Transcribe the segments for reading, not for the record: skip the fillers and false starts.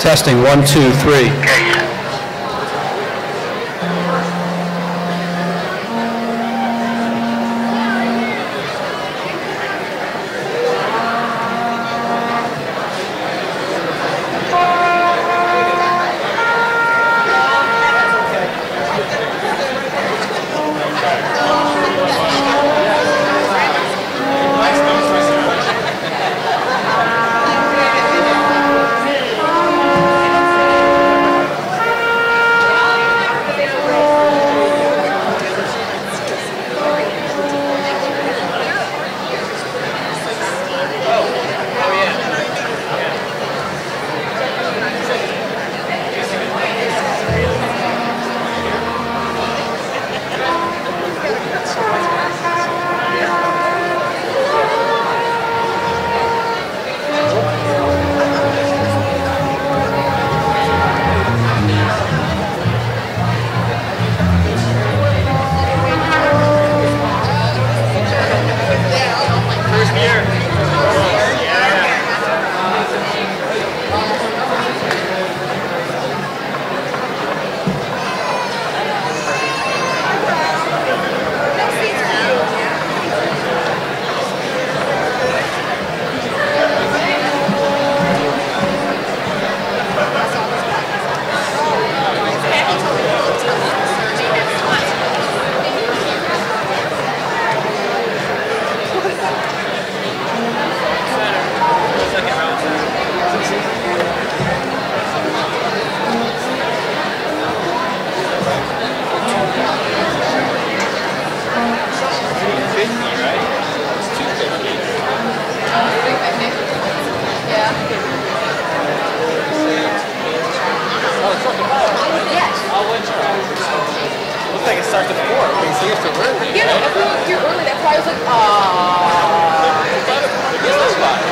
Testing, 1, 2, 3. starts at 4. We see us too early. Yeah, no, everyone's here early. That's why I was like, Here's this spot.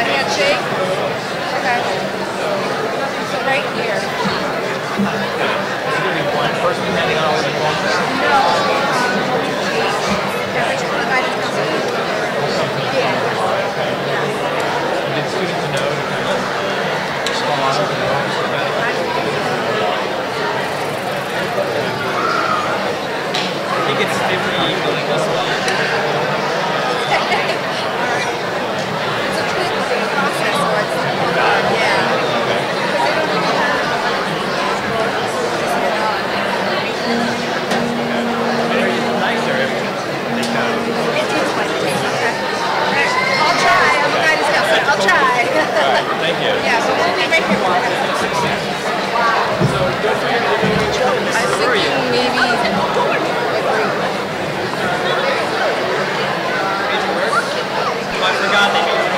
Handshake. Okay. So right here. Is it going to be one person handing out all the diplomas? No. The guidance counselor. Yeah. Did students know to kind of respond to the diplomas automatically? I think it's 50 equally plus 1. Thank you. Yeah, so we'll be right here. I was thinking maybe I forgot they made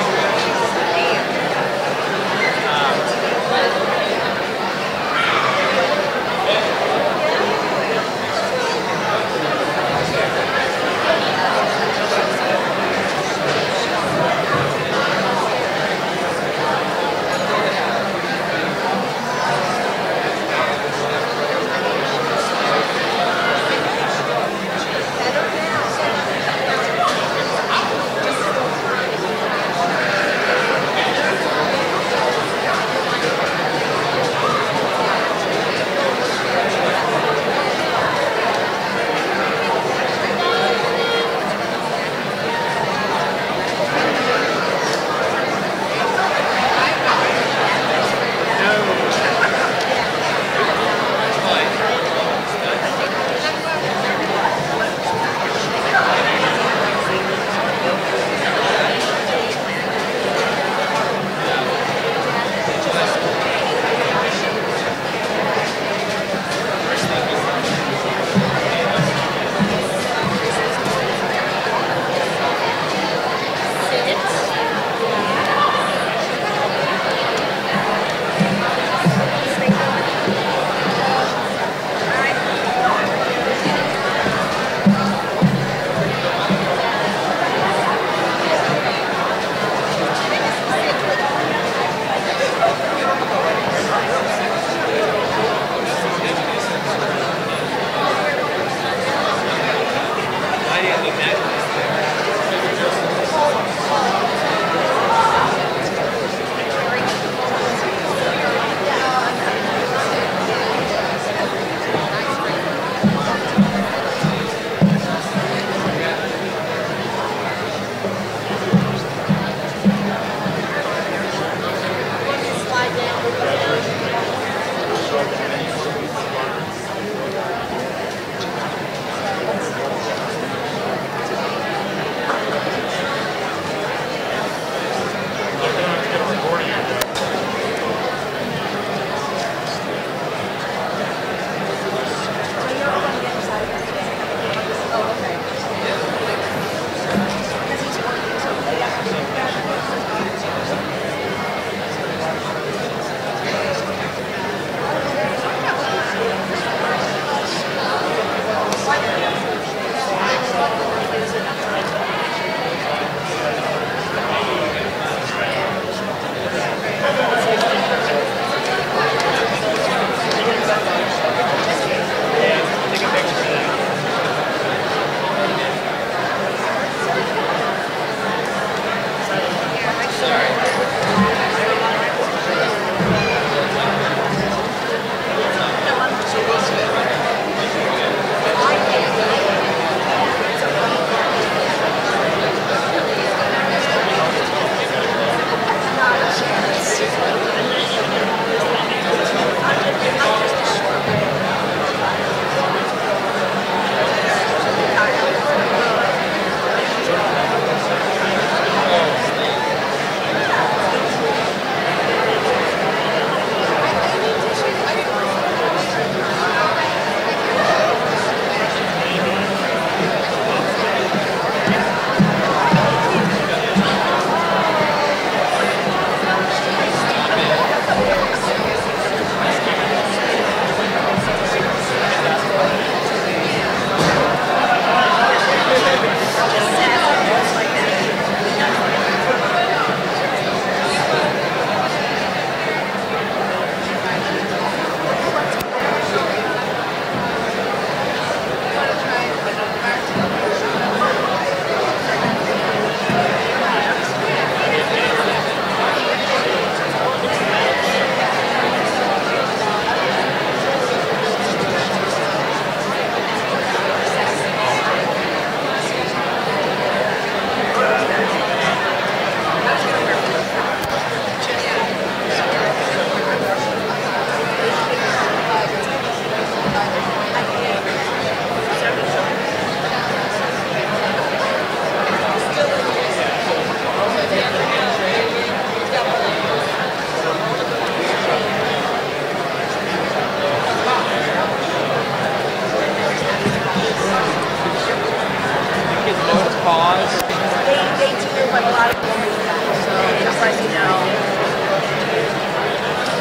but a lot of people do that. So just like you know,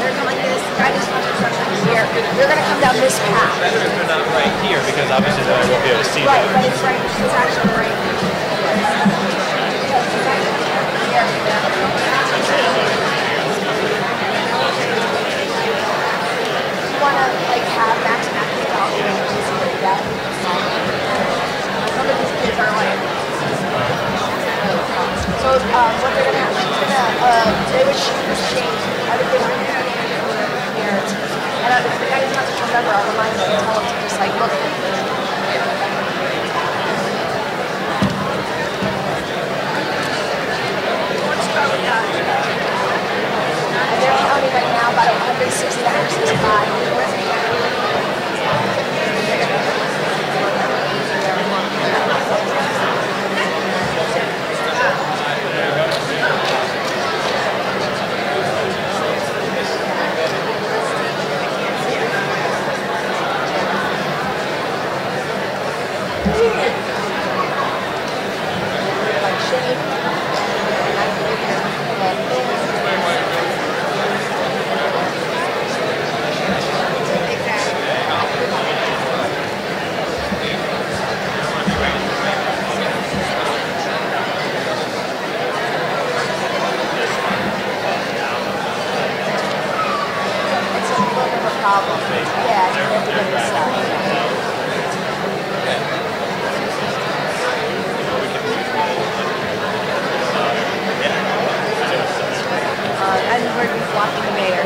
they're going like this. Guidance instruction here. They're going to come down this path. Better if they're not right here, because obviously then I won't be able to see Right, them. but it's right. It's actually right here. You want to like have max out here, like that. Some of these kids are like. So what they're gonna have, they would change everything on here. And if the guy doesn't have to remember, I'll remind them and tell them to just like look. And they're telling me right now about 160 to 165.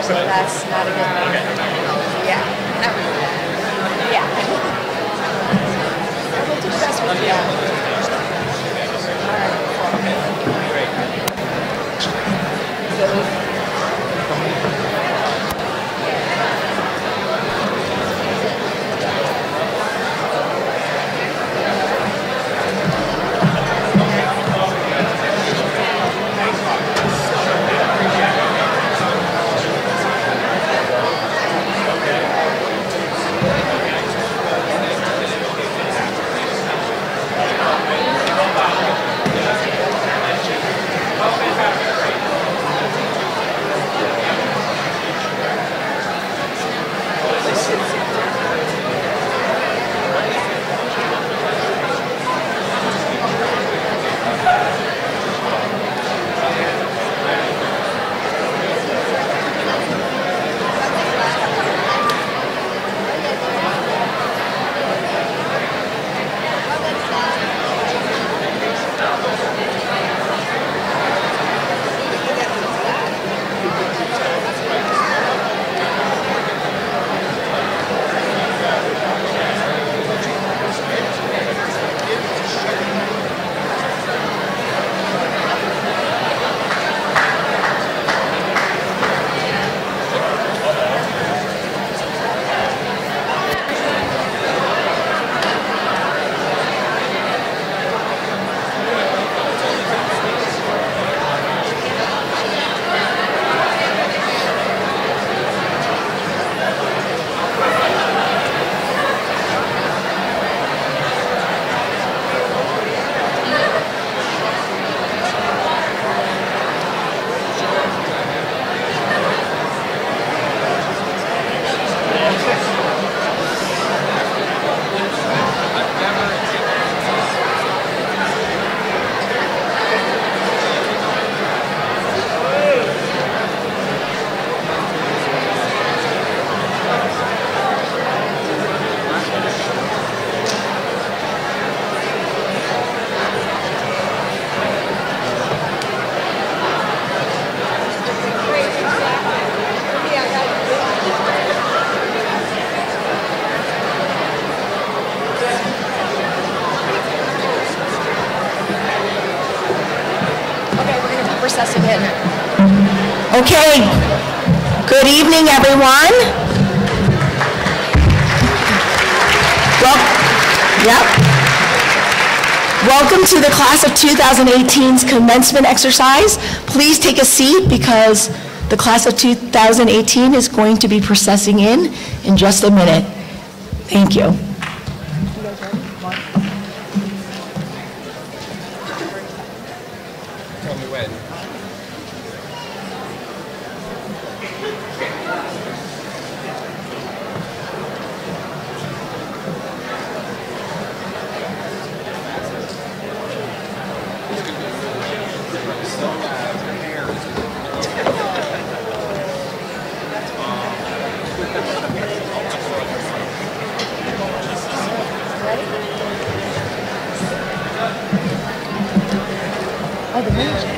So that's not a good thing. Yeah. Yeah. We'll do the best we can. All right. Great. Recessing in. Okay, good evening, everyone. Welcome to the class of 2018's commencement exercise. Please take a seat because the class of 2018 is going to be processing in just a minute. Thank you. tell me when. Oh, the music.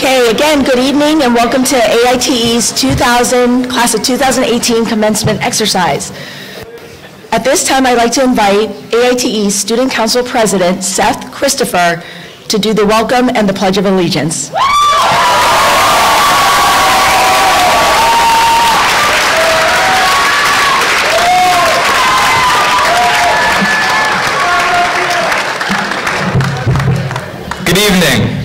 Okay, again, good evening and welcome to AITE's class of 2018 commencement exercise. At this time, I'd like to invite AITE's Student Council President, Seth Christopher, to do the welcome and the Pledge of Allegiance. Good evening.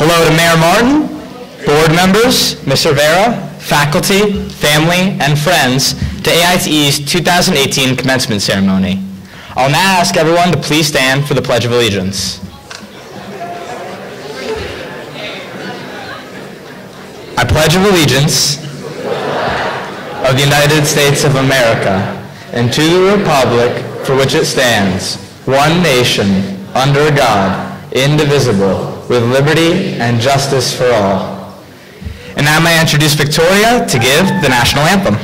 Hello to Mayor Martin, board members, Ms. Rivera, faculty, family, and friends to AITE's 2018 commencement ceremony. I'll now ask everyone to please stand for the Pledge of Allegiance. I pledge allegiance of the United States of America and to the republic for which it stands, one nation, under God, indivisible, with liberty and justice for all. And now may I introduce Victoria to give the national anthem.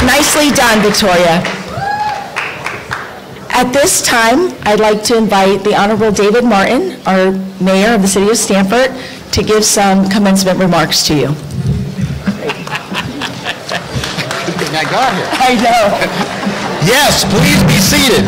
Nicely done, Victoria. At this time, I'd like to invite the Honorable David Martin, our Mayor of the City of Stamford, to give some commencement remarks to you. Good thing I got here. I know. Yes, please be seated.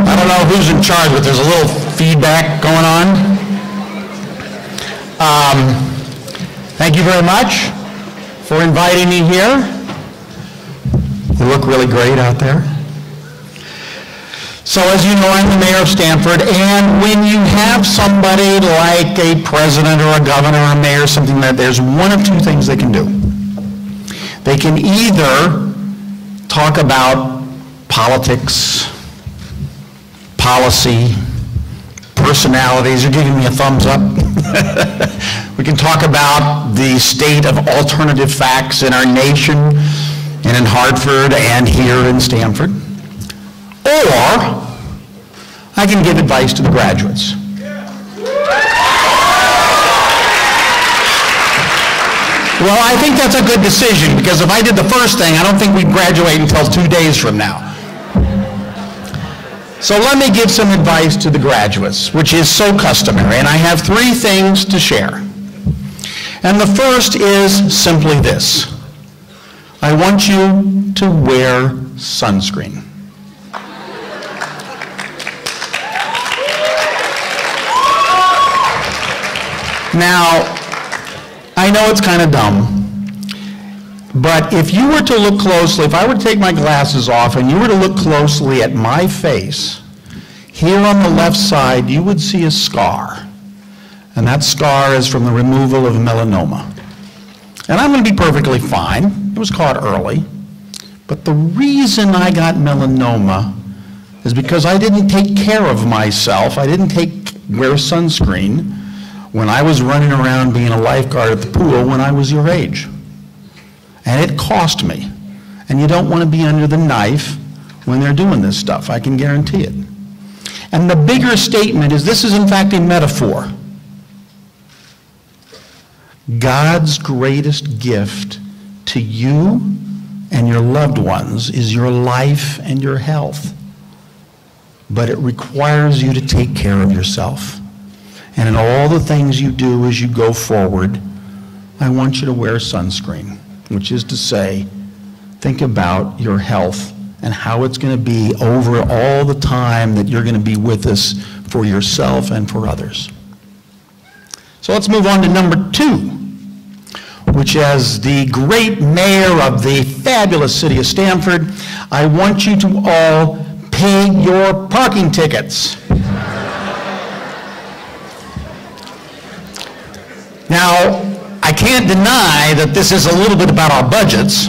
I don't know who's in charge, but there's a little feedback going on. Thank you very much for inviting me here. You look really great out there. So as you know, I'm the mayor of Stamford, and when you have somebody like a president or a governor or a mayor, something that there's one of two things they can do. They can either talk about politics, policy, personalities. You're giving me a thumbs up. We can talk about the state of alternative facts in our nation and in Hartford and here in Stamford. Or I can give advice to the graduates. Well, I think that's a good decision, because if I did the first thing, I don't think we'd graduate until 2 days from now. So let me give some advice to the graduates, which is so customary, and I have 3 things to share. And the first is simply this. I want you to wear sunscreen. Now, I know it's kind of dumb, but if you were to look closely, if I were to take my glasses off and you were to look closely at my face, here on the left side, you would see a scar. And that scar is from the removal of melanoma. And I'm going to be perfectly fine. It was caught early. But the reason I got melanoma is because I didn't take care of myself. I didn't wear sunscreen when I was running around being a lifeguard at the pool when I was your age. And it cost me. And you don't want to be under the knife when they're doing this stuff, I can guarantee it. And the bigger statement is this is in fact a metaphor. God's greatest gift to you and your loved ones is your life and your health. But it requires you to take care of yourself. And in all the things you do as you go forward, I want you to wear sunscreen, which is to say, think about your health and how it's going to be over all the time that you're going to be with us for yourself and for others. So let's move on to number 2, which as the great mayor of the fabulous city of Stamford, I want you to all pay your parking tickets. Now, I can't deny that this is a little bit about our budgets,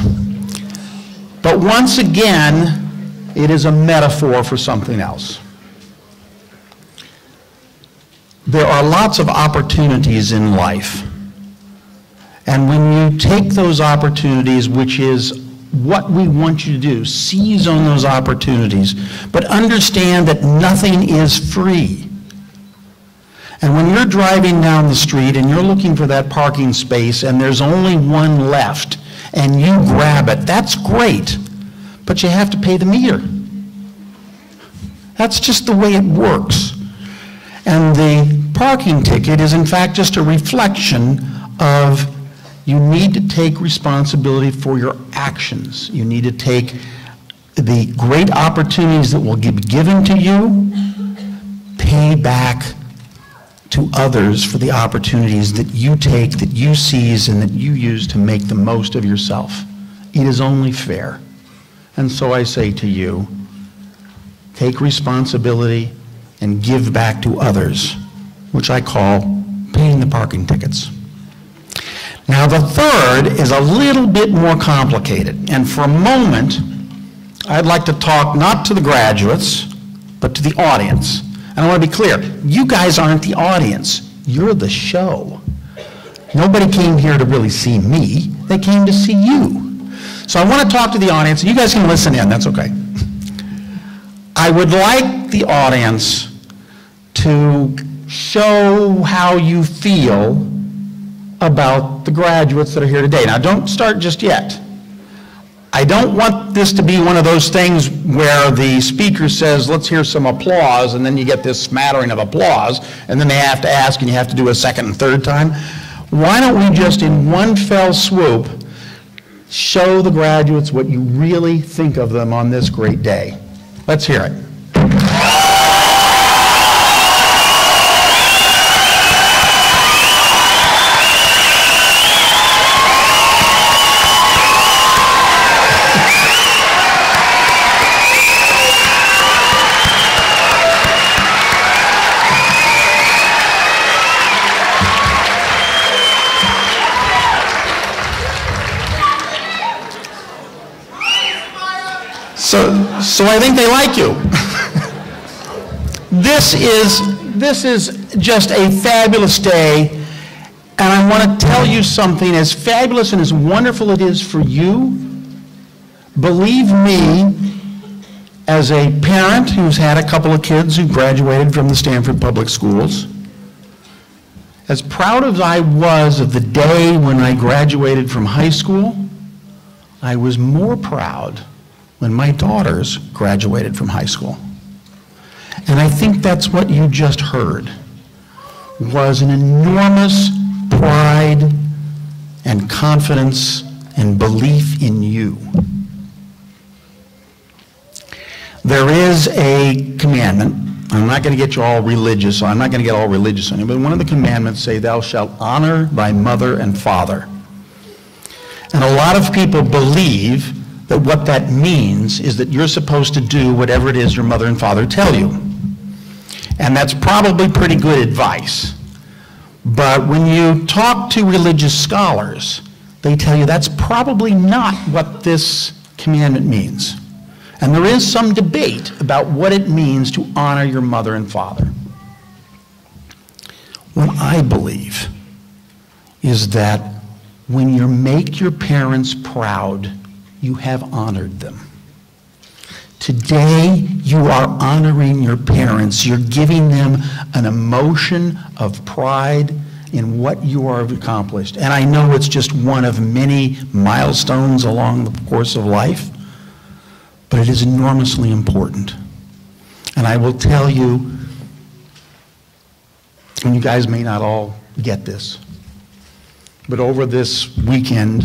but once again, it is a metaphor for something else. There are lots of opportunities in life. And when you take those opportunities, which is what we want you to do, seize on those opportunities, but understand that nothing is free. And when you're driving down the street and you're looking for that parking space and there's only one left and you grab it, that's great, but you have to pay the meter. That's just the way it works. And the parking ticket is in fact just a reflection of you need to take responsibility for your actions. You need to take the great opportunities that will be given to you, pay back to others for the opportunities that you take, that you seize, and that you use to make the most of yourself. It is only fair. And so I say to you, take responsibility and give back to others, which I call paying the parking tickets. Now the third is a little bit more complicated, and for a moment I'd like to talk not to the graduates but to the audience. And I want to be clear, you guys aren't the audience, you're the show. Nobody came here to really see me, they came to see you. So I want to talk to the audience, and you guys can listen in, that's okay. I would like the audience to show how you feel about the graduates that are here today. Now, don't start just yet. I don't want this to be one of those things where the speaker says, let's hear some applause, and then you get this smattering of applause, and then they have to ask, and you have to do a second and third time. Why don't we just, in one fell swoop, show the graduates what you really think of them on this great day? Let's hear it. So I think they like you. This is just a fabulous day, and I want to tell you something. As fabulous and as wonderful it is for you, believe me, as a parent who's had a couple of kids who graduated from the Stamford Public Schools, as proud as I was of the day when I graduated from high school, I was more proud when my daughters graduated from high school. And I think that's what you just heard, was an enormous pride and confidence and belief in you. There is a commandment I'm not going to get you all religious, so I'm not going to get all religious on you, but one of the commandments say, thou shalt honor thy mother and father. And a lot of people believe that what that means is that you're supposed to do whatever it is your mother and father tell you. And that's probably pretty good advice. But when you talk to religious scholars, they tell you that's probably not what this commandment means. And there is some debate about what it means to honor your mother and father. What I believe is that when you make your parents proud, you have honored them. Today, you are honoring your parents. You're giving them an emotion of pride in what you have accomplished. And I know it's just one of many milestones along the course of life, but it is enormously important. And I will tell you, and you guys may not all get this, but over this weekend,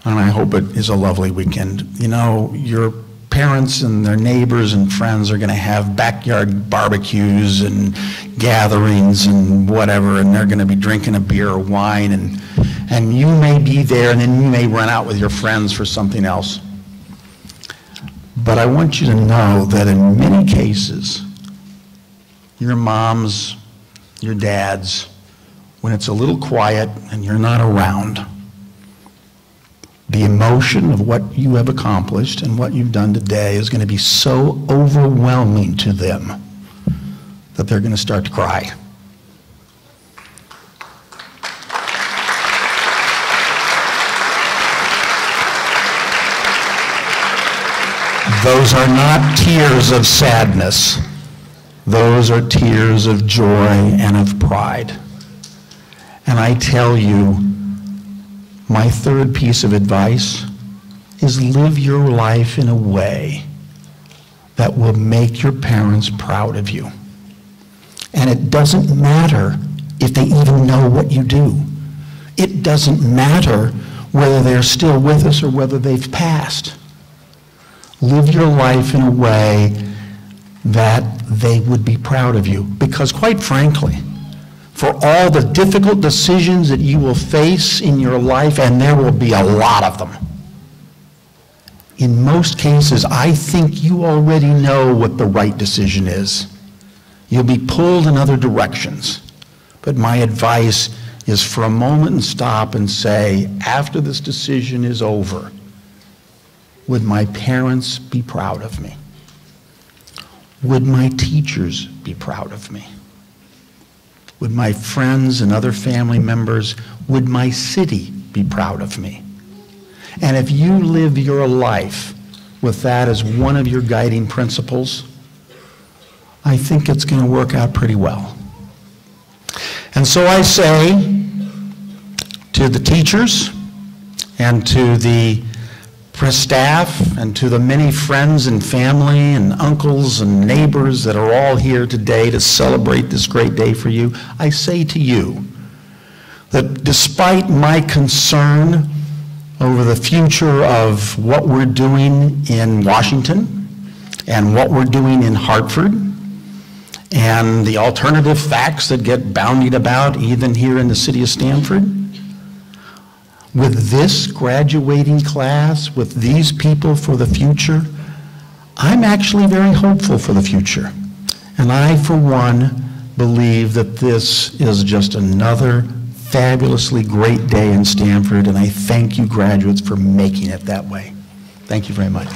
and I hope it is a lovely weekend, you know, your parents and their neighbors and friends are going to have backyard barbecues and gatherings and whatever, and they're going to be drinking a beer or wine, and you may be there, and then you may run out with your friends for something else. But I want you to know that in many cases, your moms, your dads, when it's a little quiet and you're not around, the emotion of what you have accomplished and what you've done today is going to be so overwhelming to them that they're going to start to cry. Those are not tears of sadness. Those are tears of joy and of pride. And I tell you, my third piece of advice is live your life in a way that will make your parents proud of you. And it doesn't matter if they even know what you do. It doesn't matter whether they're still with us or whether they've passed. Live your life in a way that they would be proud of you. Because quite frankly, for all the difficult decisions that you will face in your life, and there will be a lot of them, in most cases, I think you already know what the right decision is. You'll be pulled in other directions. But my advice is for a moment and stop and say, after this decision is over, would my parents be proud of me? Would my teachers be proud of me? Would my friends and other family members, would my city be proud of me? And if you live your life with that as one of your guiding principles, I think it's going to work out pretty well. And so I say to the teachers and to the staff and to the many friends and family and uncles and neighbors that are all here today to celebrate this great day for you, I say to you that despite my concern over the future of what we're doing in Washington and what we're doing in Hartford and the alternative facts that get bandied about even here in the city of Stanford, with this graduating class, with these people for the future, I'm actually very hopeful for the future. And I, for one, believe that this is just another fabulously great day in Stanford, and I thank you graduates for making it that way. Thank you very much.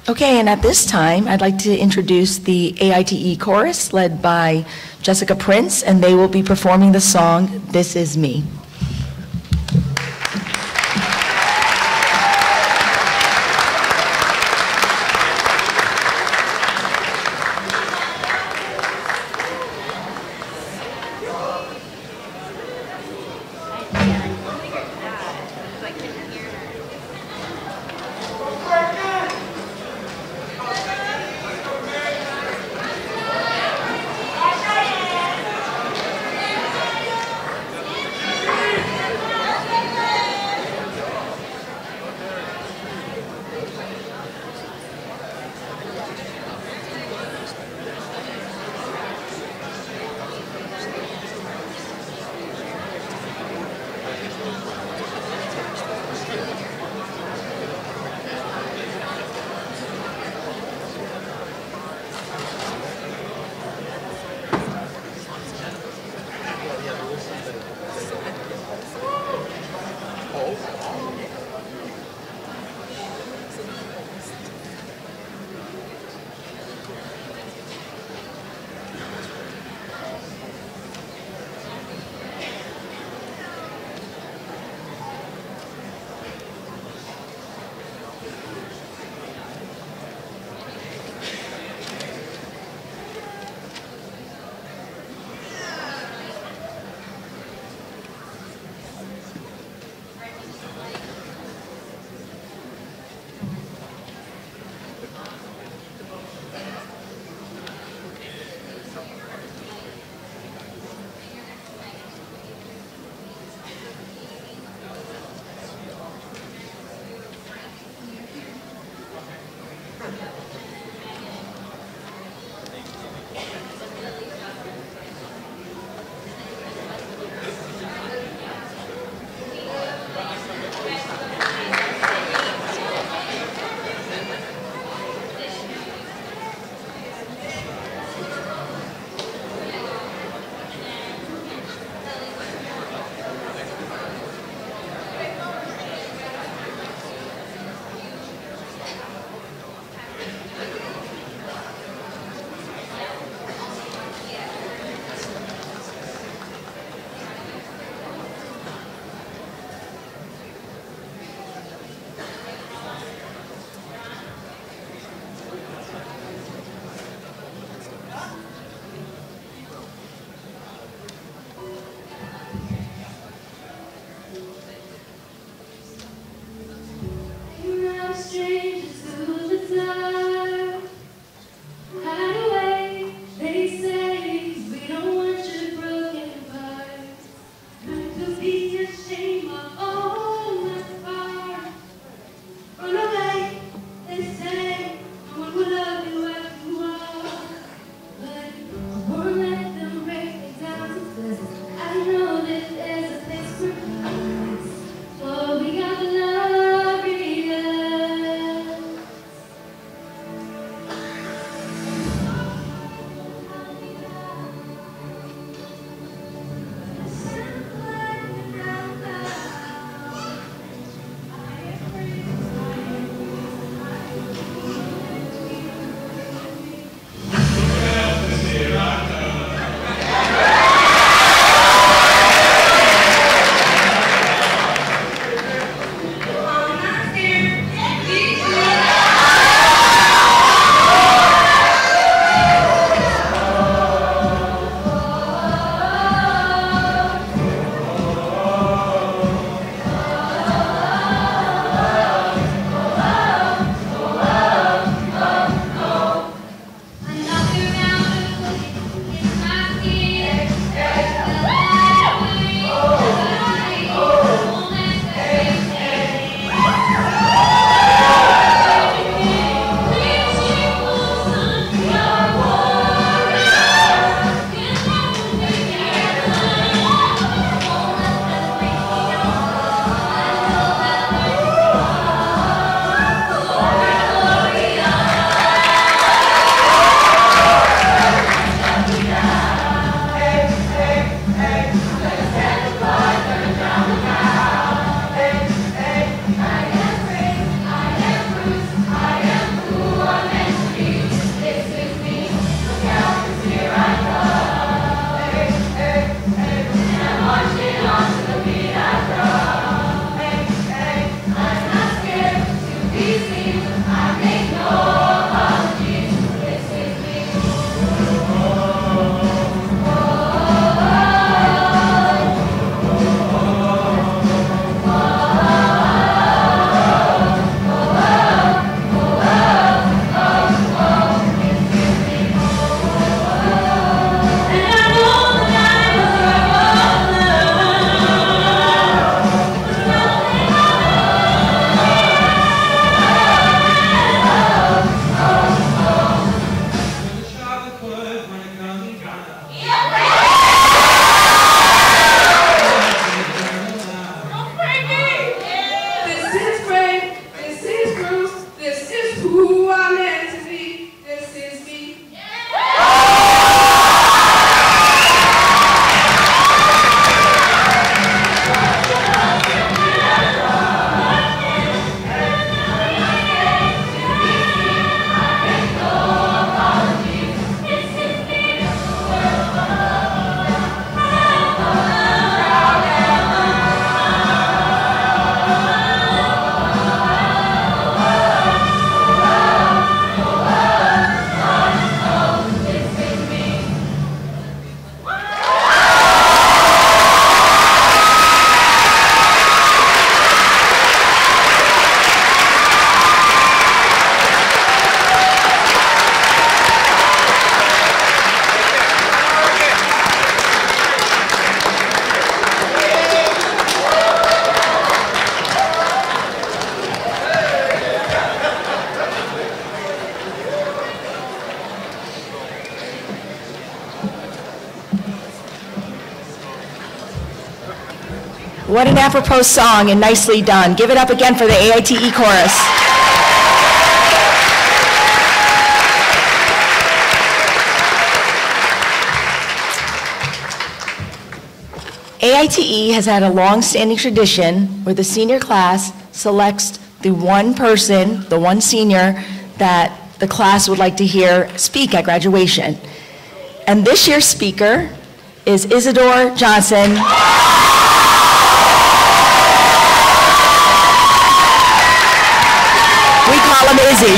Okay, and at this time, I'd like to introduce the AITE chorus led by Jessica Prince, and they will be performing the song, This Is Me. What an apropos song and nicely done. Give it up again for the AITE chorus. AITE has had a long-standing tradition where the senior class selects the one person, the one senior, that the class would like to hear speak at graduation. And this year's speaker is Isidore Johnson. We call him Izzy.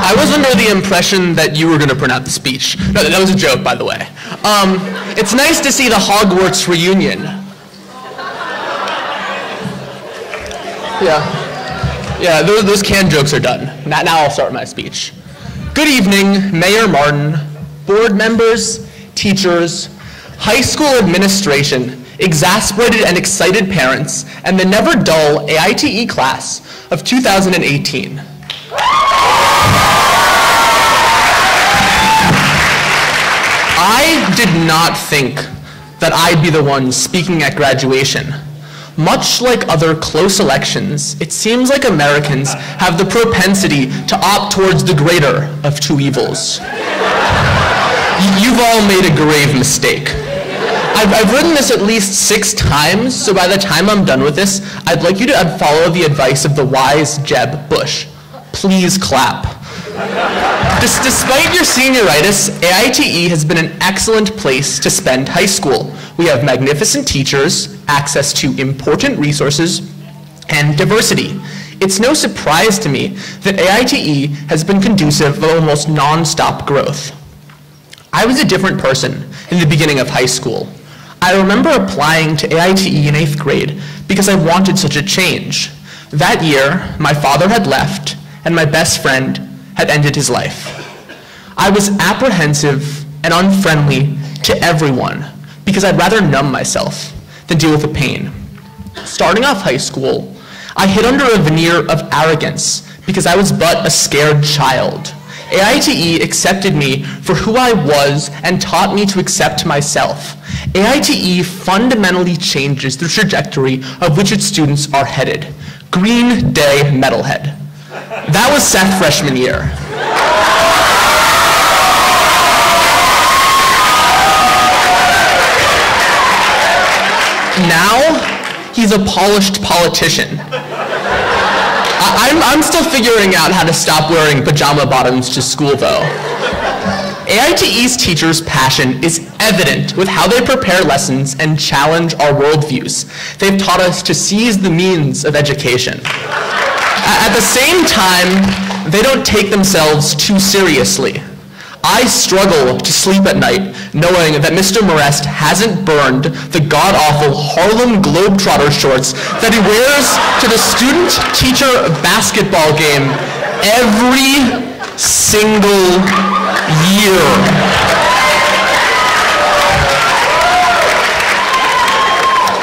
I was under the impression that you were going to pronounce the speech. No, that was a joke, by the way. It's nice to see the Hogwarts reunion. Yeah, those canned jokes are done. Now I'll start my speech. Good evening, Mayor Martin, board members, teachers, high school administration, exasperated and excited parents, and the never dull AITE class of 2018. I did not think that I'd be the one speaking at graduation. Much like other close elections, it seems like Americans have the propensity to opt towards the greater of two evils. You've all made a grave mistake. I've written this at least 6 times, so by the time I'm done with this, I'd like you to follow the advice of the wise Jeb Bush. Please clap. Despite your senioritis, AITE has been an excellent place to spend high school. We have magnificent teachers, access to important resources, and diversity. It's no surprise to me that AITE has been conducive of almost non-stop growth. I was a different person in the beginning of high school. I remember applying to AITE in 8th grade because I wanted such a change. That year, my father had left, and my best friend had ended his life. I was apprehensive and unfriendly to everyone because I'd rather numb myself than deal with the pain. Starting off high school, I hid under a veneer of arrogance because I was but a scared child. AITE accepted me for who I was and taught me to accept myself. AITE fundamentally changes the trajectory of which its students are headed. Green Day metalhead. That was Seth freshman year. Now, he's a polished politician. I'm still figuring out how to stop wearing pajama bottoms to school, though. AITE's teachers' passion is evident with how they prepare lessons and challenge our worldviews. They've taught us to seize the means of education. At the same time, they don't take themselves too seriously. I struggle to sleep at night knowing that Mr. Morest hasn't burned the god-awful Harlem Globetrotter shorts that he wears to the student-teacher basketball game every single year.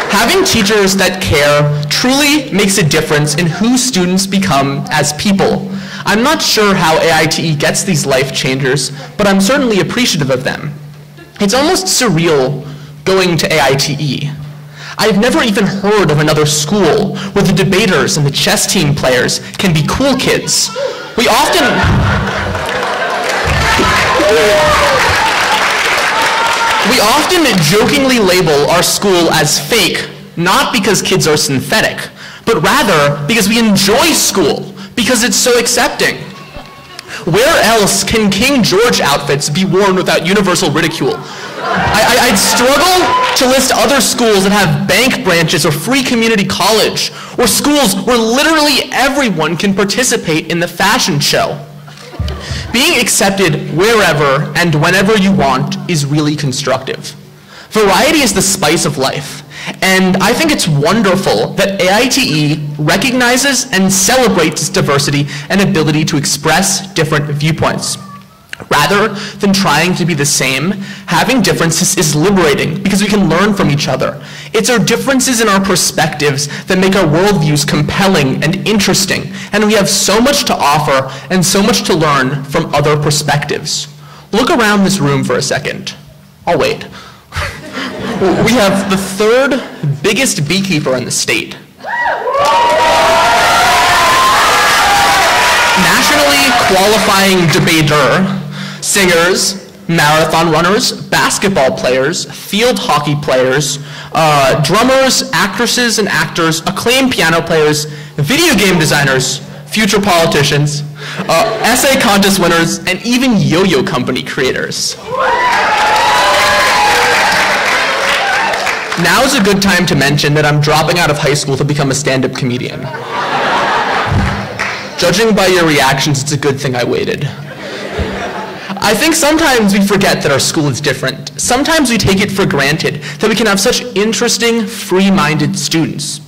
Having teachers that care truly makes a difference in who students become as people. I'm not sure how AITE gets these life changers, but I'm certainly appreciative of them. It's almost surreal going to AITE. I've never even heard of another school where the debaters and the chess team players can be cool kids. We often jokingly label our school as fake, not because kids are synthetic, but rather because we enjoy school, because it's so accepting. Where else can King George outfits be worn without universal ridicule? I'd struggle to list other schools that have bank branches or free community college, or schools where literally everyone can participate in the fashion show. Being accepted wherever and whenever you want is really constructive. Variety is the spice of life, and I think it's wonderful that AITE recognizes and celebrates its diversity and ability to express different viewpoints. Rather than trying to be the same, having differences is liberating because we can learn from each other. It's our differences in our perspectives that make our worldviews compelling and interesting, and we have so much to offer and so much to learn from other perspectives. Look around this room for a second. I'll wait. We have the third biggest beekeeper in the state. Nationally qualifying debater, singers, marathon runners, basketball players, field hockey players, drummers, actresses and actors, acclaimed piano players, video game designers, future politicians, essay contest winners, and even yo-yo company creators. Now is a good time to mention that I'm dropping out of high school to become a stand-up comedian. Judging by your reactions, it's a good thing I waited. I think sometimes we forget that our school is different. Sometimes we take it for granted that we can have such interesting, free-minded students.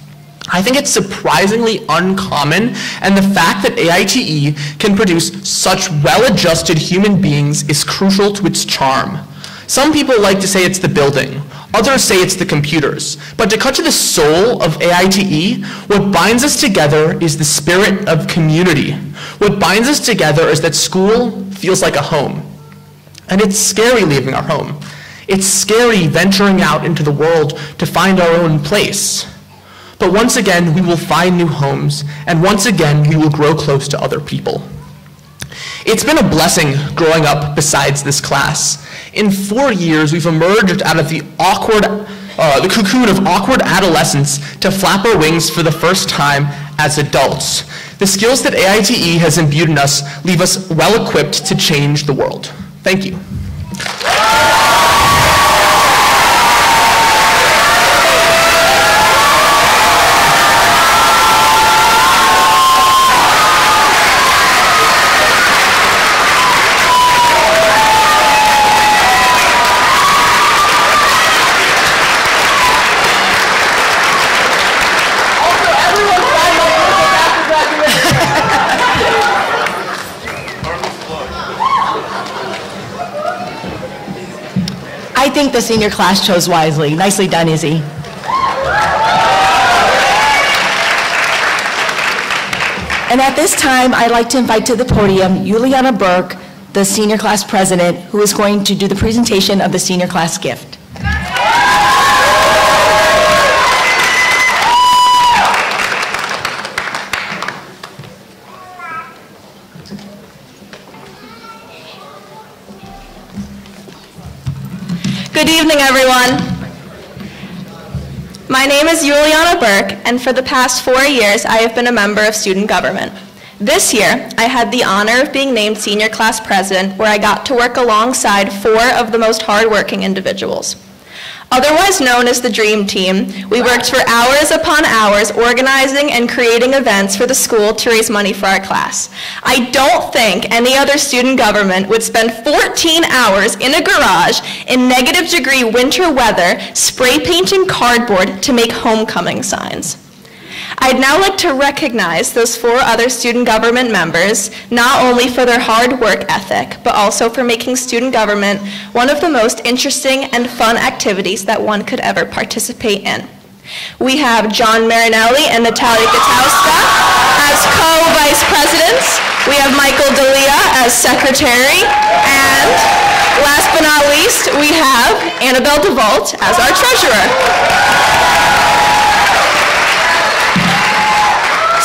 I think it's surprisingly uncommon, and the fact that AITE can produce such well-adjusted human beings is crucial to its charm. Some people like to say it's the building. Others say it's the computers. But to cut to the soul of AITE, what binds us together is the spirit of community. What binds us together is that school feels like a home. And it's scary leaving our home. It's scary venturing out into the world to find our own place. But once again, we will find new homes, and once again, we will grow close to other people. It's been a blessing growing up besides this class. In 4 years, we've emerged out of the cocoon of awkward adolescence to flap our wings for the first time as adults. The skills that AITE has imbued in us leave us well-equipped to change the world. Thank you. I think the senior class chose wisely. Nicely done, Izzy. And at this time, I'd like to invite to the podium Juliana Burke, the senior class president, who is going to do the presentation of the senior class gift. Good evening, everyone. My name is Juliana Burke, and for the past 4 years, I have been a member of student government. This year, I had the honor of being named senior class president, where I got to work alongside 4 of the most hardworking individuals. Otherwise known as the Dream Team, we worked for hours upon hours organizing and creating events for the school to raise money for our class. I don't think any other student government would spend 14 hours in a garage in negative-degree winter weather spray painting cardboard to make homecoming signs. I'd now like to recognize those 4 other student government members, not only for their hard work ethic, but also for making student government one of the most interesting and fun activities that one could ever participate in. We have John Marinelli and Natalia Katowska as co-vice presidents. We have Michael D'Elia as secretary, and last but not least, we have Annabelle DeVault as our treasurer.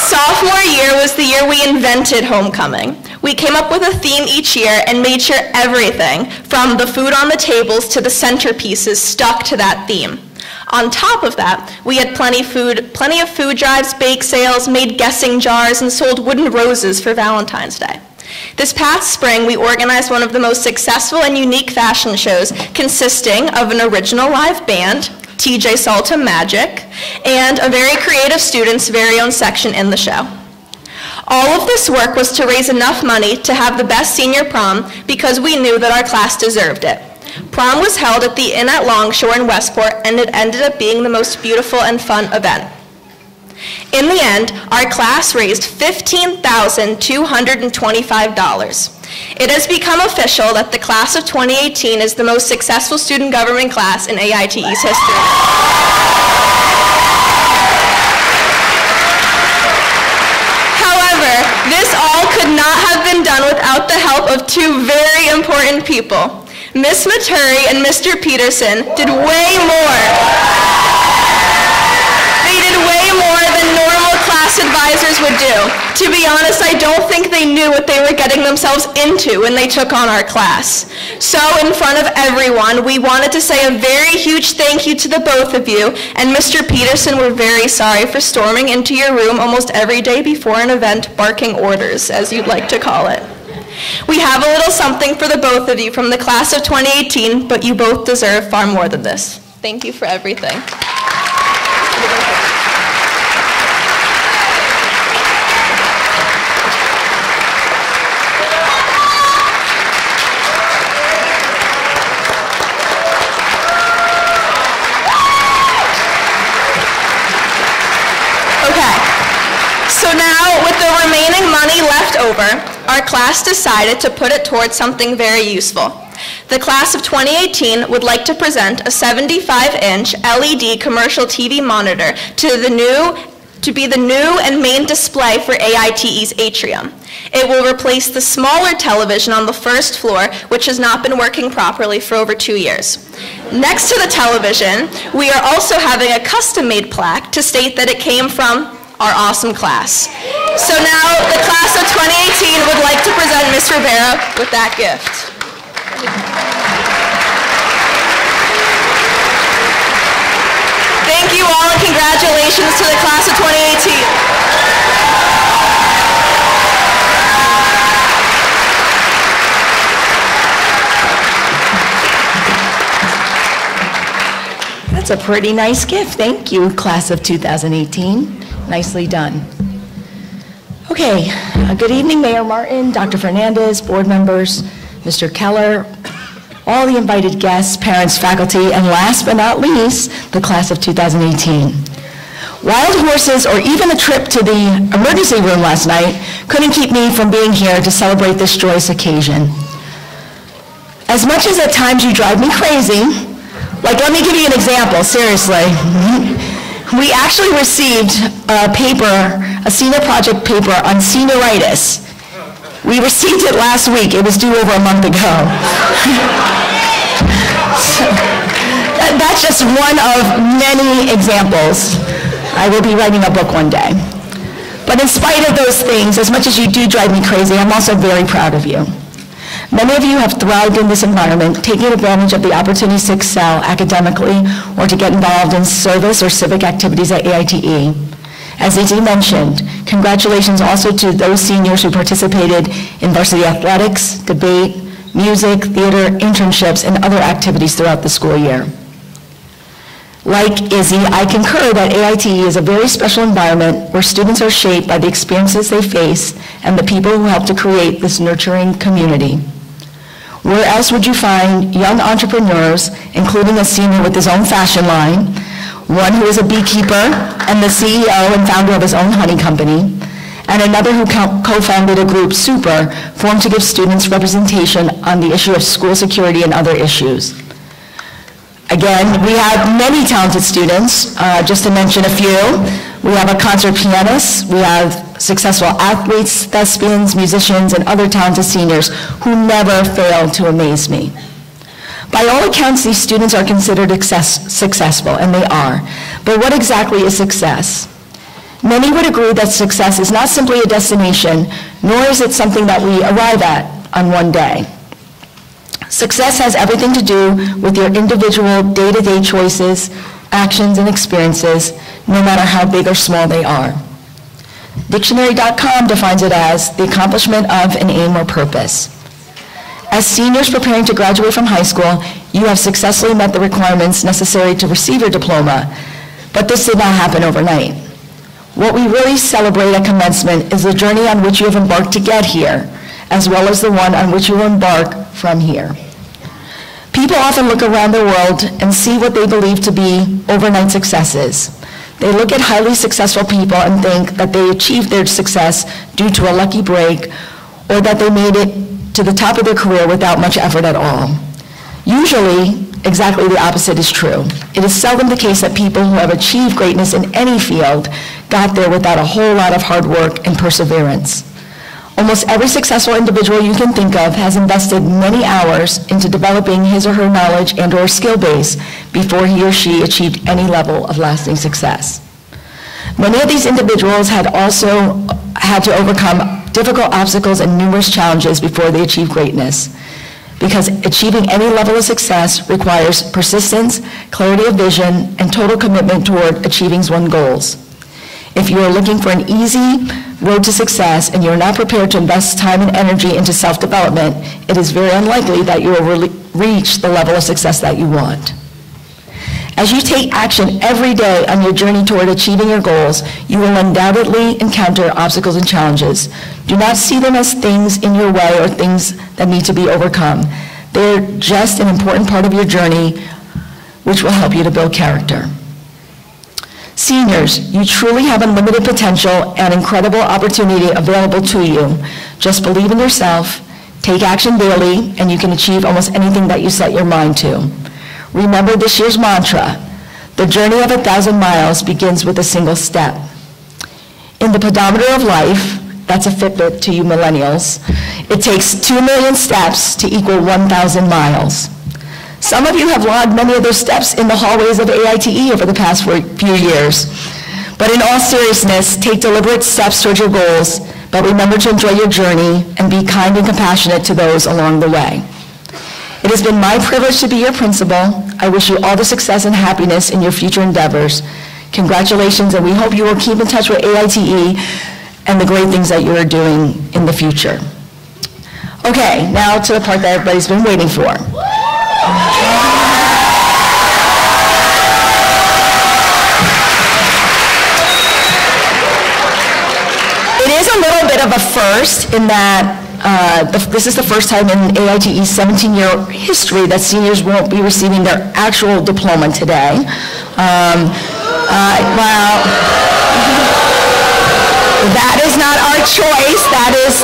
Sophomore year was the year we invented homecoming. We came up with a theme each year and made sure everything, from the food on the tables to the centerpieces, stuck to that theme. On top of that, we had plenty of food drives, bake sales, made guessing jars, and sold wooden roses for Valentine's Day. This past spring, we organized one of the most successful and unique fashion shows, consisting of an original live band, TJ Salta Magic, and a very creative student's very own section in the show. All of this work was to raise enough money to have the best senior prom because we knew that our class deserved it. Prom was held at the Inn at Longshore in Westport, and it ended up being the most beautiful and fun event. In the end, our class raised $15,225. It has become official that the class of 2018 is the most successful student government class in AITE's history. done without the help of two very important people. Miss Maturi and Mr. Peterson did way more. They did way more than normal class advisors would do. To be honest, I don't think they knew what they were getting themselves into when they took on our class. So in front of everyone, we wanted to say a very huge thank you to the both of you, and Mr. Peterson, we're very sorry for storming into your room almost every day before an event, barking orders, as you'd like to call it. We have a little something for the both of you from the class of 2018, but you both deserve far more than this. Thank you for everything. So now, with the remaining money left over, our class decided to put it towards something very useful. The class of 2018 would like to present a 75-inch LED commercial TV monitor to be the new and main display for AITE's atrium. It will replace the smaller television on the first floor, which has not been working properly for over 2 years. Next to the television, we are also having a custom-made plaque to state that it came from our awesome class. So now the class of 2018 would like to present Ms. Rivera with that gift. Thank you all and congratulations to the class of 2018. That's a pretty nice gift. Thank you, class of 2018. Nicely done. Okay, good evening, Mayor Martin, Dr. Fernandez, board members, Mr. Keller, all the invited guests, parents, faculty, and last but not least, the class of 2018. Wild horses or even a trip to the emergency room last night couldn't keep me from being here to celebrate this joyous occasion. As much as at times you drive me crazy, like let me give you an example, seriously. We actually received a senior project paper on senioritis. We received it last week. It was due over a month ago. So, that's just one of many examples. I will be writing a book one day. But in spite of those things, as much as you do drive me crazy, I'm also very proud of you. Many of you have thrived in this environment, taking advantage of the opportunities to excel academically or to get involved in service or civic activities at AITE. As E.T. mentioned, congratulations also to those seniors who participated in varsity athletics, debate, music, theater, internships, and other activities throughout the school year. Like Izzy, I concur that AITE is a very special environment where students are shaped by the experiences they face and the people who help to create this nurturing community. Where else would you find young entrepreneurs, including a senior with his own fashion line, one who is a beekeeper and the CEO and founder of his own honey company, and another who co-founded a group, Super, formed to give students representation on the issue of school security and other issues. Again, we have many talented students, just to mention a few. We have a concert pianist, we have successful athletes, thespians, musicians, and other talented seniors who never fail to amaze me. By all accounts, these students are considered successful, and they are. But what exactly is success? Many would agree that success is not simply a destination, nor is it something that we arrive at on one day. Success has everything to do with your individual day-to-day choices, actions, and experiences, no matter how big or small they are. Dictionary.com defines it as the accomplishment of an aim or purpose. As seniors preparing to graduate from high school, you have successfully met the requirements necessary to receive your diploma, but this did not happen overnight. What we really celebrate at commencement is the journey on which you have embarked to get here, as well as the one on which you will embark from here. People often look around the world and see what they believe to be overnight successes. They look at highly successful people and think that they achieved their success due to a lucky break, or that they made it to the top of their career without much effort at all. Usually, exactly the opposite is true. It is seldom the case that people who have achieved greatness in any field got there without a whole lot of hard work and perseverance. Almost every successful individual you can think of has invested many hours into developing his or her knowledge and or skill base before he or she achieved any level of lasting success. Many of these individuals had also had to overcome difficult obstacles and numerous challenges before they achieved greatness, because achieving any level of success requires persistence, clarity of vision, and total commitment toward achieving one's goals. If you are looking for an easy road to success and you are not prepared to invest time and energy into self-development, it is very unlikely that you will reach the level of success that you want. As you take action every day on your journey toward achieving your goals, you will undoubtedly encounter obstacles and challenges. Do not see them as things in your way or things that need to be overcome. They're just an important part of your journey, which will help you to build character. Seniors, you truly have unlimited potential and incredible opportunity available to you. Just believe in yourself, take action daily, and you can achieve almost anything that you set your mind to. Remember this year's mantra: the journey of 1,000 miles begins with a single step. In the pedometer of life, that's a Fitbit to you millennials, it takes 2 million steps to equal 1,000 miles. Some of you have logged many of those steps in the hallways of AITE over the past few years. But in all seriousness, take deliberate steps towards your goals, but remember to enjoy your journey and be kind and compassionate to those along the way. It has been my privilege to be your principal. I wish you all the success and happiness in your future endeavors. Congratulations, and we hope you will keep in touch with AITE and the great things that you are doing in the future. Okay, now to the part that everybody's been waiting for. It is a little bit of a first in that this is the first time in AITE's 17-year history that seniors won't be receiving their actual diploma today. Well, that is not our choice. That is,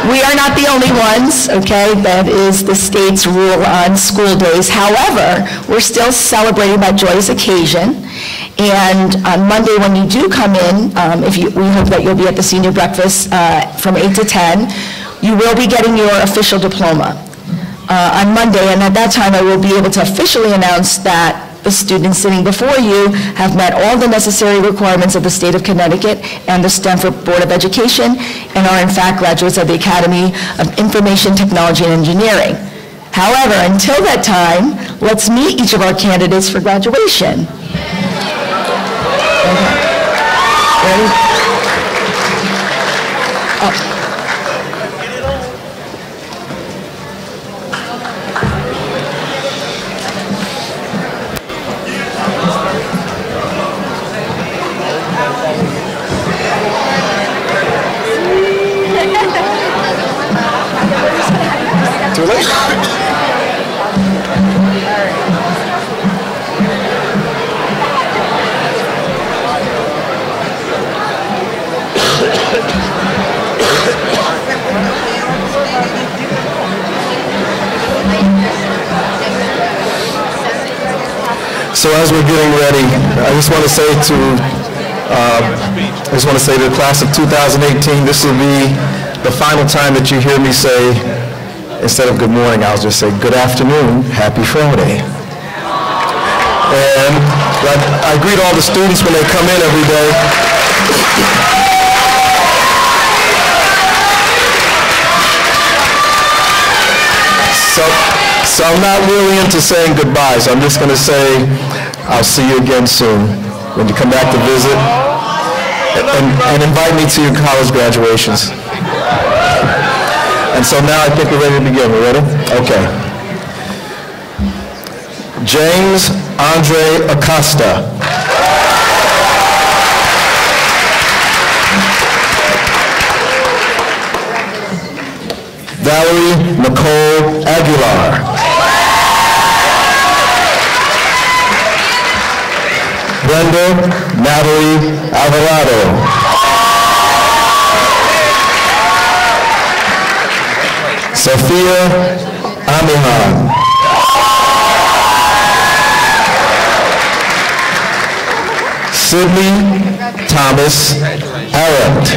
we are not the only ones, okay? That is the state's rule on school days. However, we're still celebrating that joyous occasion. And on Monday, when you do come in, we hope that you'll be at the senior breakfast from 8 to 10, you will be getting your official diploma on Monday. And at that time, I will be able to officially announce that the students sitting before you have met all the necessary requirements of the state of Connecticut and the Stanford Board of Education and are in fact graduates of the Academy of Information Technology and Engineering. However, until that time, let's meet each of our candidates for graduation. Okay. Ready? Oh. Too late. So as we're getting ready, I just want to say to the class of 2018, this will be the final time that you hear me say, instead of good morning, I'll just say good afternoon, happy Friday. And I greet all the students when they come in every day. So I'm not really into saying goodbye, so I'm just going to say I'll see you again soon when you come back to visit, and invite me to your college graduations. And so now I think we're ready to begin. We ready? Okay. James Andre Acosta. Valerie Nicole Aguilar. Brenda Natalie Alvarado. Sophia Amihan. Sydney Thomas Arendt.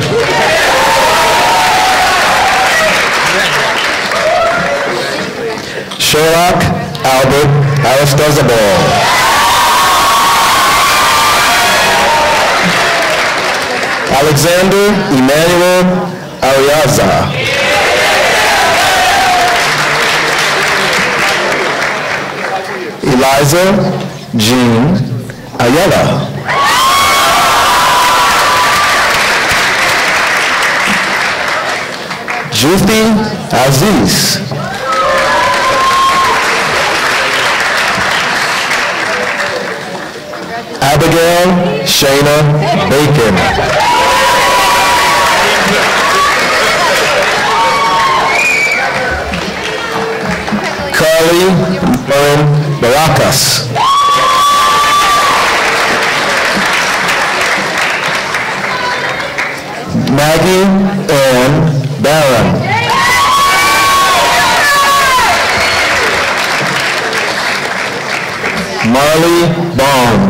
Sherlock Albert Aristizabal. Alexander Emmanuel Ariaza. Eliza Jean Ayala. Juthi Aziz. Abigail Shayna Bacon. Carly Lauren Baracas. Maggie Ann Barron. Marley Baum.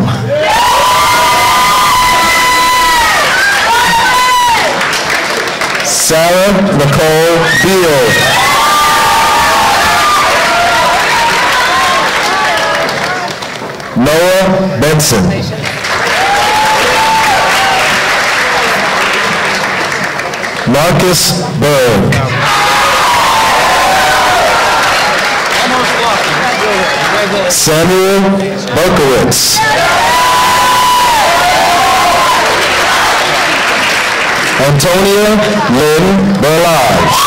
Sarah Nicole Field. Noah Benson. Marcus Berg. Samuel Berkowitz. Antonia Lynn Berlage.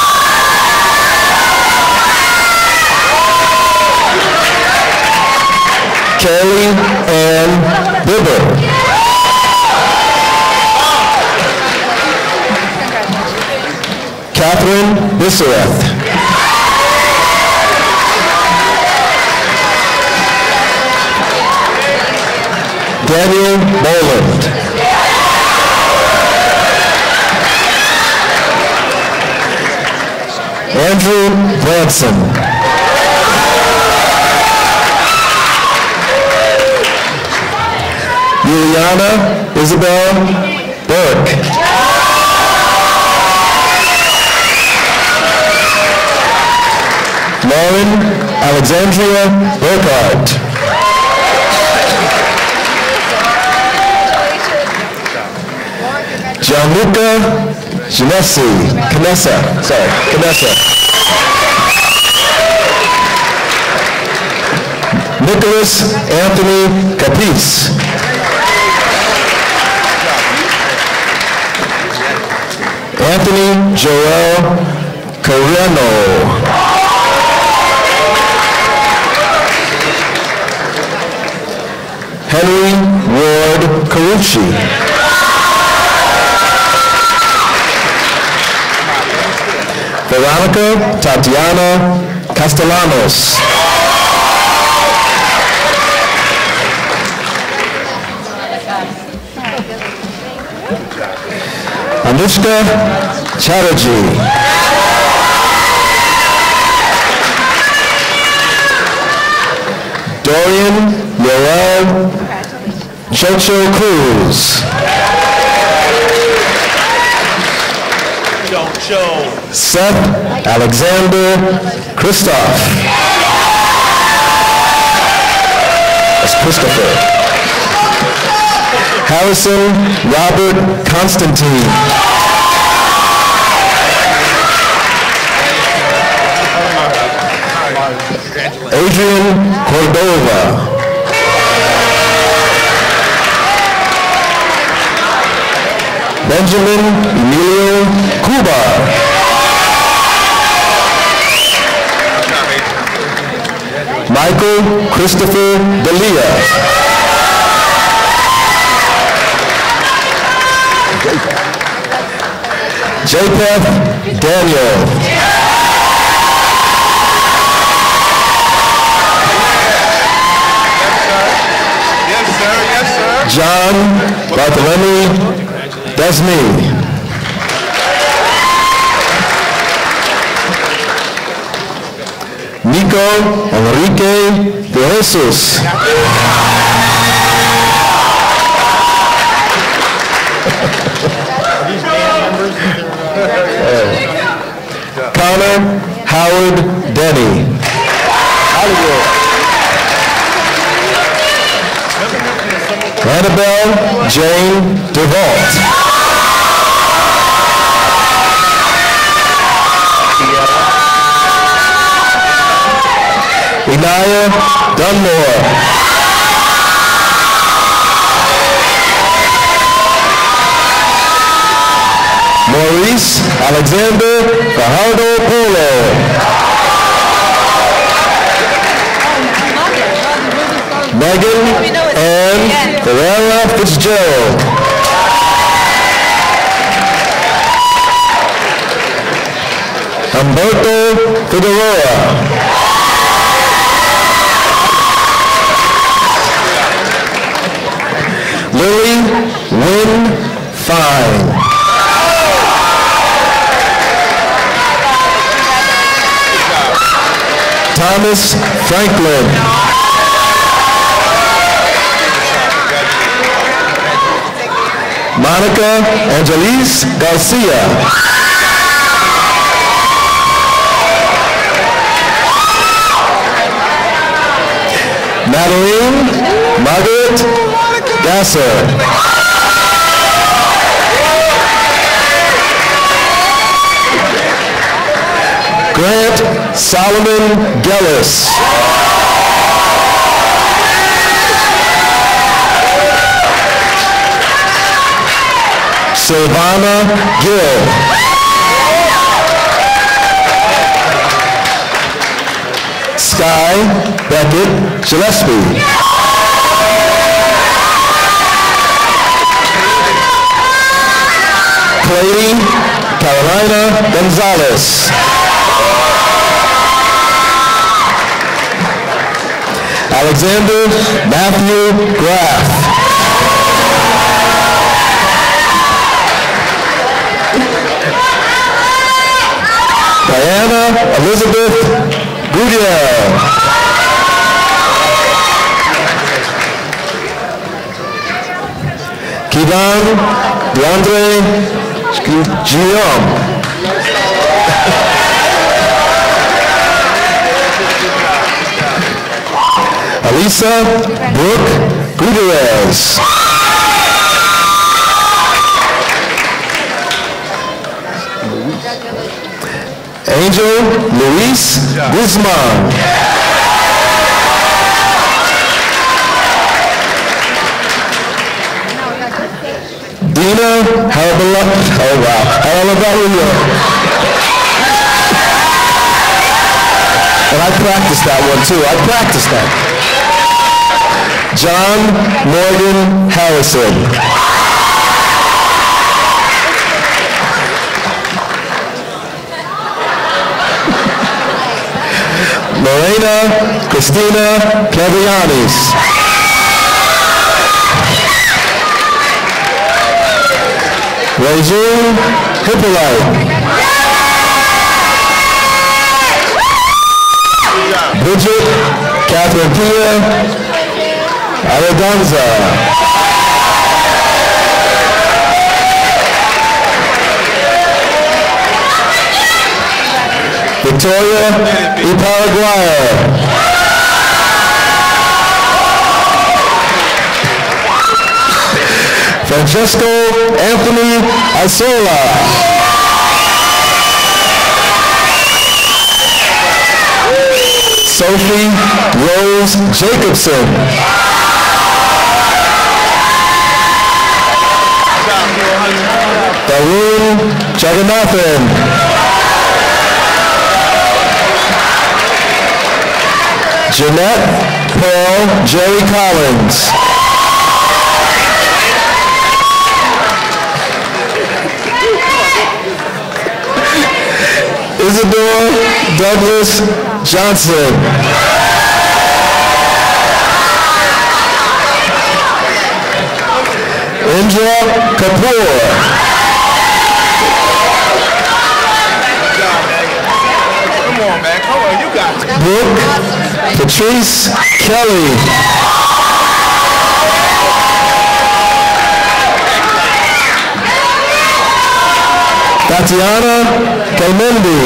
Kelly Ann Bibber. Catherine Bissereth. Daniel Boland. Andrew Branson. Juliana Isabel Burke. Lauren Alexandria Burkhardt. Gianluca Canessa. Nicholas Anthony Capice. Anthony Joel Carreno. Henry Ward Carucci. Veronica Tatiana Castellanos. Anushka Chatterjee. Dorian Yoel Chocho Cruz. Seth Alexander Christoph. That's Christopher. Harrison Robert Constantine. Adrian Cordova. Benjamin Emilio Cuba. Michael Christopher Delia. Japheth Daniel. John Bartholomew Desme. Nico Enrique de Jesus. Connor Howard Denny. Hollywood. Annabelle Jane DeVault. Inaya Dunmore. Maurice Alexander Fajardo Polo. Megan Ann Ferreira Fitzgerald. Humberto Figueroa. Lily Wynn Fine. Thomas Franklin. Monica Angelise Garcia. Madeline Margaret Gasser. Grant Solomon Gellis. Silvana Gill. Sky Beckett Gillespie. Clady Carolina Gonzalez. Alexander Matthew Graff. Diana Elizabeth Goudier. Kivan DeAndre Guillaume. Alisa Brooke Gutierrez. Angel Luis Guzman. Dina Harabala. Oh wow. Harabala. And I practiced that one too. I practiced that. John Morgan Harrison. Lorena Christina Cavianis. Regine Hippolyte. Bridget Catherine Pia Aragonza. Victoria Iparaguaya. Francesco Anthony Isola. Sophie Rose Jacobson. Darun Jagannathan. Jeanette Pearl Jerry Collins. Isidore Douglas Johnson. Indra Kapoor. Come on, man. Come on, you got it. Brooke Patrice Kelly. Tatiana Kalmendi.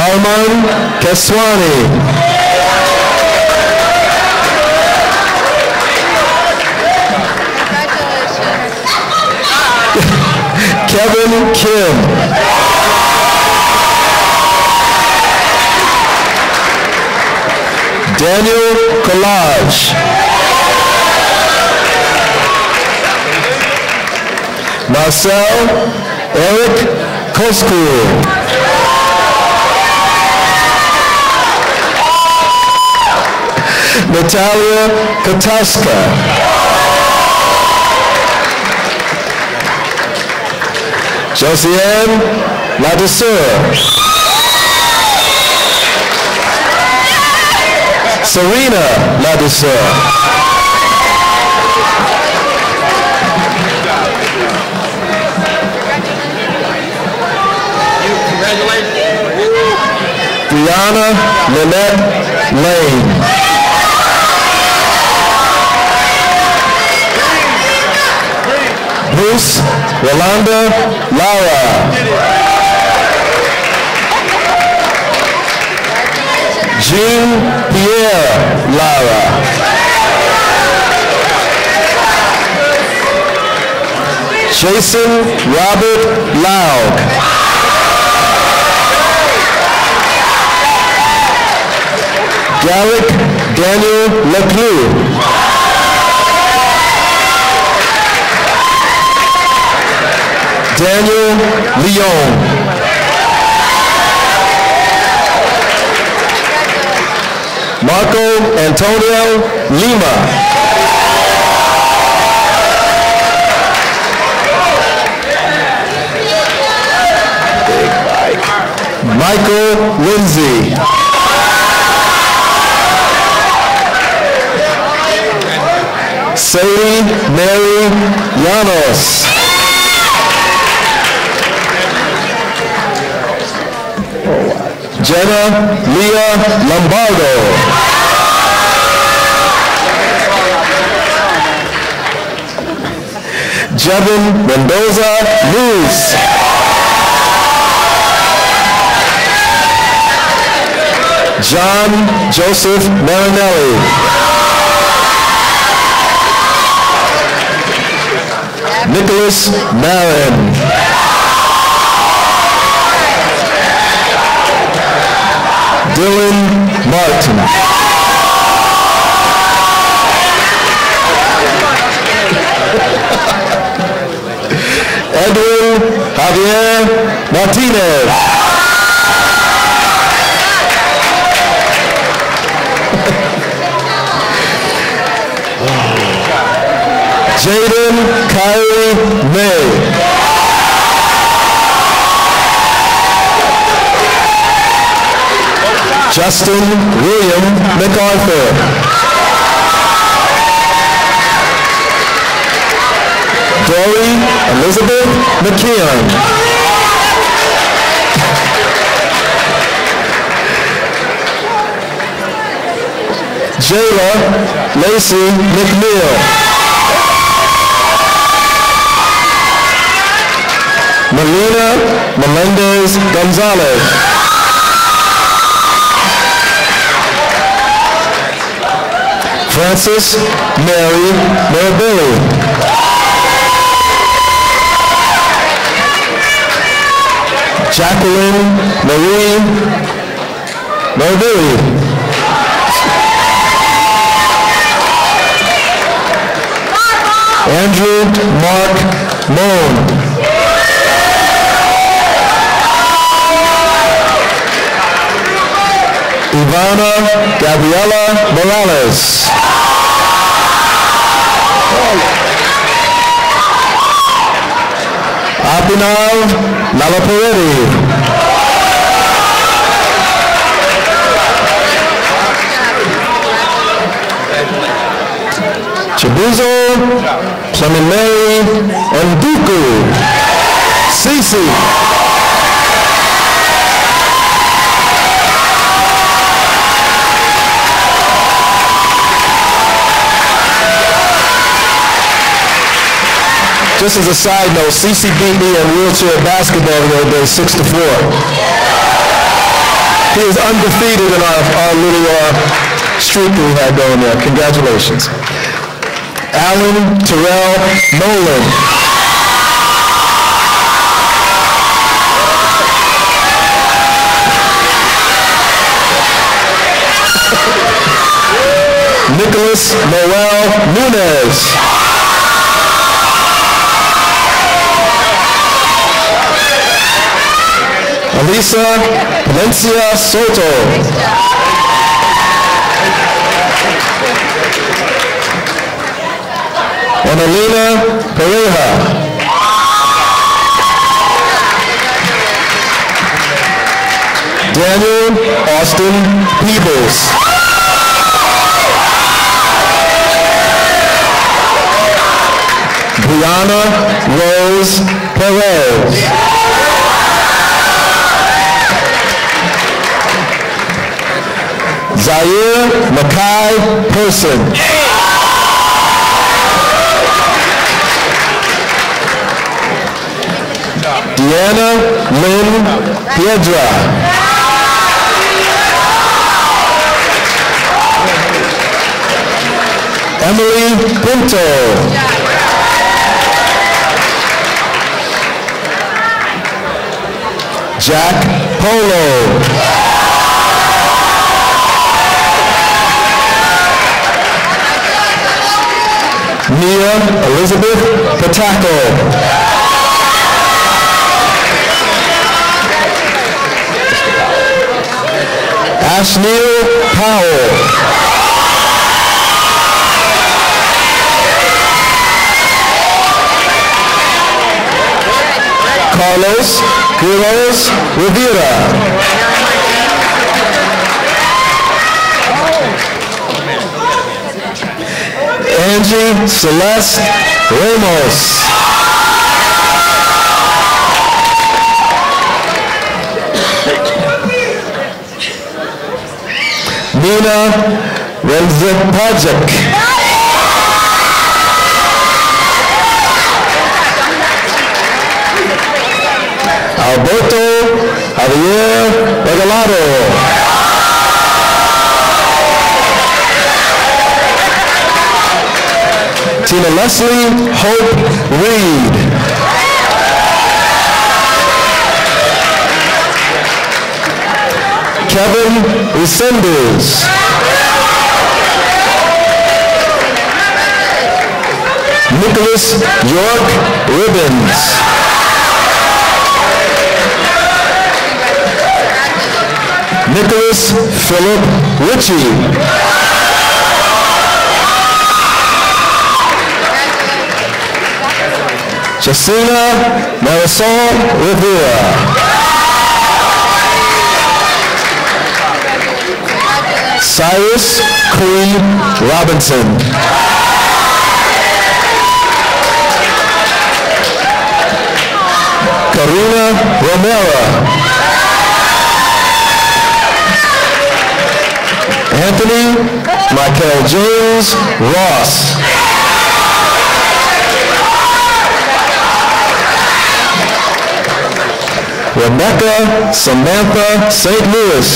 Salman Keswani. Kevin Kim. Daniel Collage. Marcel Eric Koskul. Natalia Kataska. Josiane Ladesseur. Serena Ladesseur. Brianna Lynette Lane. Bruce Rolanda Lara. Jean-Pierre Lara. Jason Robert Loud. Garrick Daniel Leclerc. Daniel Leon. Marco Antonio Lima. Michael Lindsay. Sadie Mary Llanos. Jenna Leah Lombardo. Jevin Mendoza Luz. John Joseph Marinelli. Nicholas Marin. Dylan Martin. Edwin Javier Martinez. Jaden Kyrie May. Justin William MacArthur. Dory Elizabeth McKeon. Jayla Lacey McNeil. Melina Melendez Gonzalez. Francis Mary Marabelli. Jacqueline Marie Marabelli. Andrew Mark Moan. Ivana Gabriela Morales. Abhinav Nalaparetti. Chibuzo Clemente Nduku. Cece. Just as a side note, CC beat me in wheelchair basketball the other day, 6-4. He is undefeated in our little streak that we had going there. Congratulations. Alan Terrell Nolan. Nicholas Noel Nunez. Elisa Valencia Soto. And Alina Pereja. Daniel Austin Peebles. Brianna Rose Perez. Zaire Mackay Person. Deanna Lynn Piedra. Emily Pinto. Jack Polo. Nia Elizabeth Patako. Ashneil Powell. Carlos Quiroz Rivera. Angie Celeste Ramos. Nina Renzepajic. Alberto Javier Regalado. Tina Leslie Hope Reed. Kevin Resendez. Nicholas York Ribbons. Nicholas Philip Ritchie. Jacina Marisol Rivera. Cyrus Creed Robinson. Karina Romero. Anthony Michael James Ross. Rebecca Samantha St. Louis.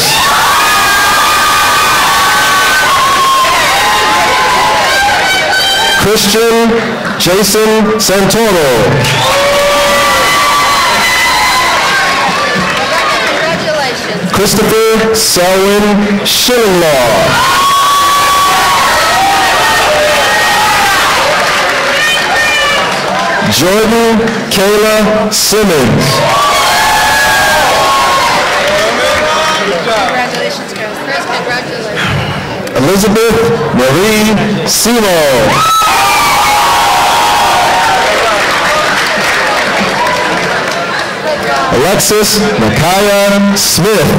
Christian Jason Santoro. Congratulations. Christopher Selwyn Schillinlaw. Jordan Kayla Simmons. Congratulations, girls. First, congratulations. Elizabeth Marie Simo. Alexis Micaiah Smith.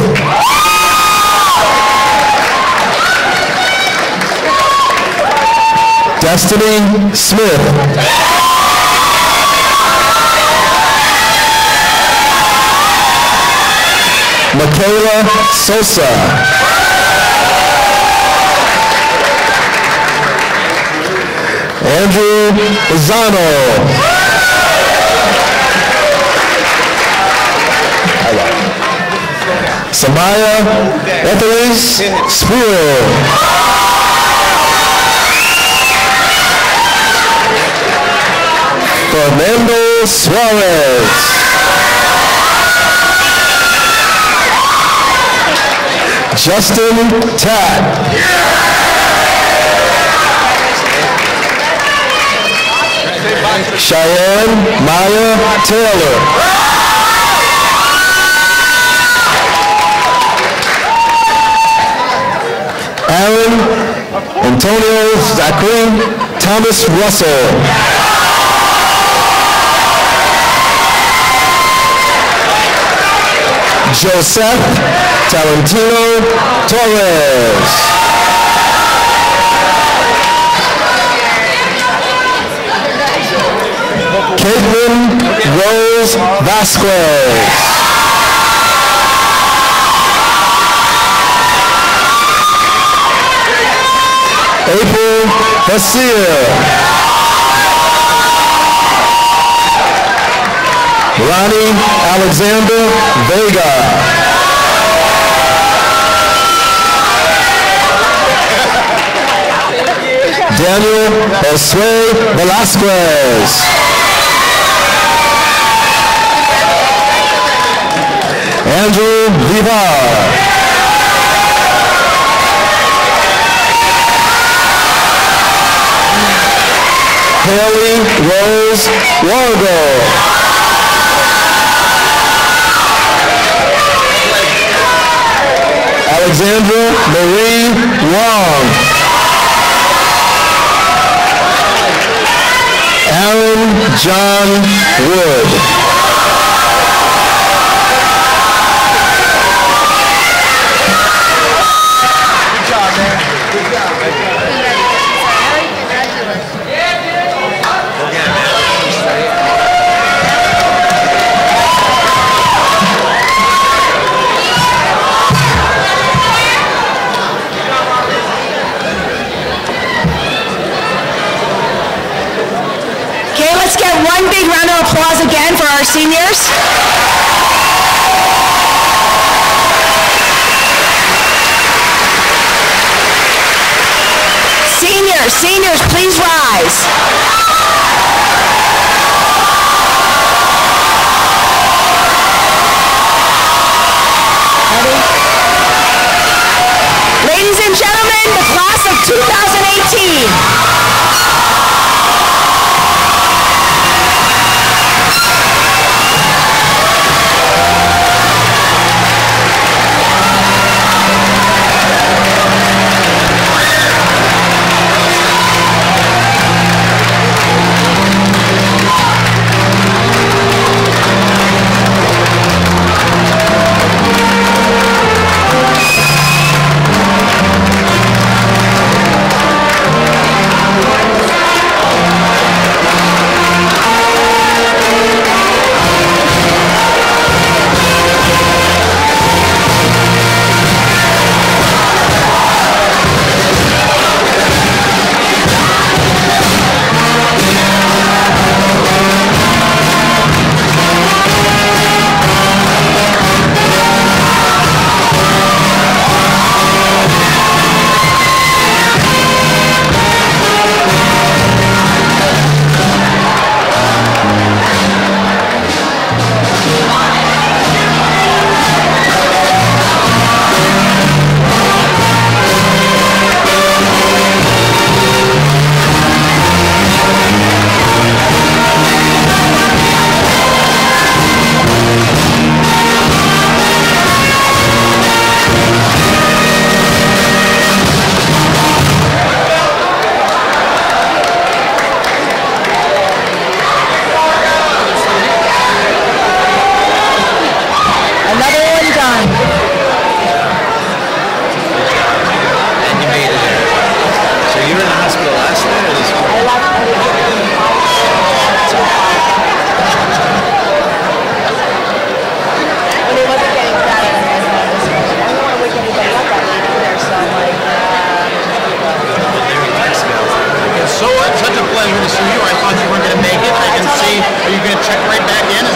Destiny Smith. Michaela Sosa. Andrew Izano. Samaya Ethelis Spruill. Fernando Suarez. Justin Tatt. Cheyenne Maya Taylor. Aaron Antonio Zachary Thomas Russell. Joseph Talentino Torres. Caitlin Rose Vasquez. April Hasir. Ronnie Alexander Vega. Daniel Josue Velasquez. Andrew Vivar. Haley Rose Wargo. Alexandra Marie Wong. Aaron John Wood. Let's get one big round of applause again for our seniors. Seniors, please rise. Ready? Ladies and gentlemen, the class of 2018. So it's such a pleasure to see you. I thought you weren't going to make it. I can see. Are you going to check right back in?